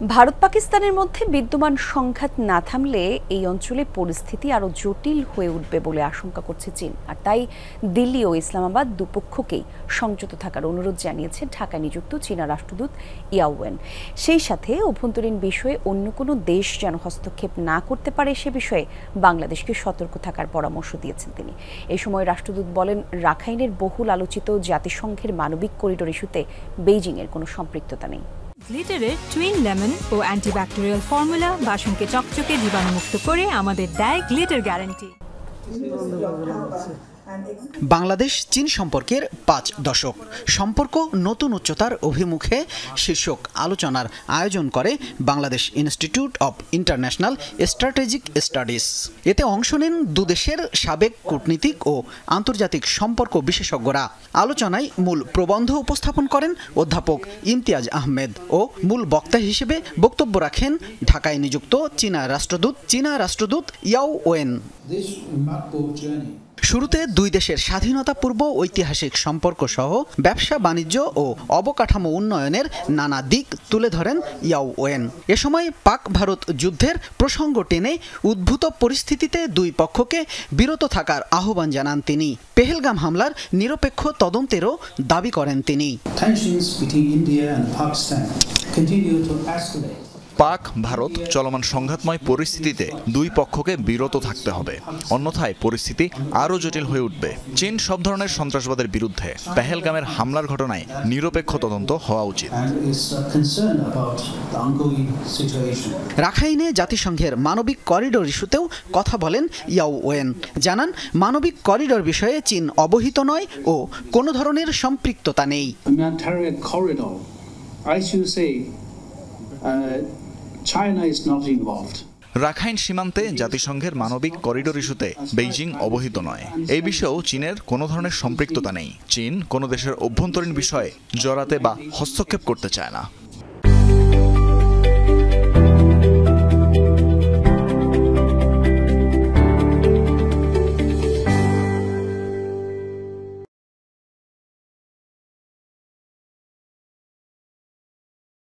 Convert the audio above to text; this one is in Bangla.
ভারত পাকিস্তানের মধ্যে বিদ্যমান সংঘাত না থামলে এই অঞ্চলে পরিস্থিতি আরও জটিল হয়ে উঠবে বলে আশঙ্কা করছে চীন। আর তাই দিল্লি ও ইসলামাবাদ দুপক্ষকেই সংযত থাকার অনুরোধ জানিয়েছে ঢাকায় নিযুক্ত চীনা রাষ্ট্রদূত ইয়াও ওয়েন। সেই সাথে অভ্যন্তরীণ বিষয়ে অন্য কোনো দেশ যেন হস্তক্ষেপ না করতে পারে সে বিষয়ে বাংলাদেশকে সতর্ক থাকার পরামর্শ দিয়েছেন তিনি। এই সময় রাষ্ট্রদূত বলেন, রাখাইনের বহুল আলোচিত জাতিসংঘের মানবিক করিডোর ইস্যুতে বেইজিংয়ের কোনো সম্পৃক্ততা নেই। গ্লিটারের টুইন লেমন ও অ্যান্টিব্যাকটেরিয়াল ফর্মুলা বাসনকে চকচকে জীবাণুমুক্ত করে আমাদের দেয় গ্লিটার গ্যারান্টি। বাংলাদেশ চীন সম্পর্কের 5 দশক সম্পর্ক নতুন উচ্চতার অভিমুখে শীর্ষক আলোচনার আয়োজন করে Bangladesh institute of international strategic studies. এতে অংশ নেন দুদেশের সাবেক কূটনীতিক ও আন্তর্জাতিক সম্পর্ক বিশেষজ্ঞরা। আলোচনায় মূল প্রবন্ধ উপস্থাপন করেন অধ্যাপক ইমতিয়াজ আহমেদ ও মূল বক্তা হিসেবে বক্তব্য রাখেন ঢাকায় নিযুক্ত চীনা রাষ্ট্রদূত ইয়াও ওয়েন। শুরুতে দুই দেশের স্বাধীনতা পূর্ব ঐতিহাসিক সম্পর্ক সহ ব্যবসা বাণিজ্য ও অবকাঠামো উন্নয়নের নানা দিক তুলে ধরেন ইয়াও ওয়েন। এ সময় পাক ভারত যুদ্ধের প্রসঙ্গ টেনে উদ্ভূত পরিস্থিতিতে দুই পক্ষকে বিরত থাকার আহ্বান জানান তিনি। পেহেলগাম হামলার নিরপেক্ষ তদন্তেরও দাবি করেন তিনি। পাক ভারত চলমান সংঘাতময় পরিস্থিতিতে দুই পক্ষকে বিরত থাকতে হবে, অন্যথায় পরিস্থিতি আরও জটিল হয়ে উঠবে। চীন সব ধরনের সন্ত্রাসবাদের বিরুদ্ধে পেহেলগামের হামলার ঘটনায় নিরপেক্ষ তদন্ত হওয়া উচিত। রাখাইনে জাতিসংঘের মানবিক করিডোর ইস্যুতেও কথা বলেন ইয়াও ওয়েন। জানান, মানবিক করিডোর বিষয়ে চীন অবহিত নয় ও কোনো ধরনের সম্পৃক্ততা নেই। রাখাইন সীমান্তে জাতিসংঘের মানবিক করিডোর ইস্যুতে বেইজিং অবহিত নয়। এই বিষয়েও চীনের কোনো ধরনের সম্পৃক্ততা নেই। চীন কোনো দেশের অভ্যন্তরীণ বিষয়ে জড়াতে বা হস্তক্ষেপ করতে চায় না।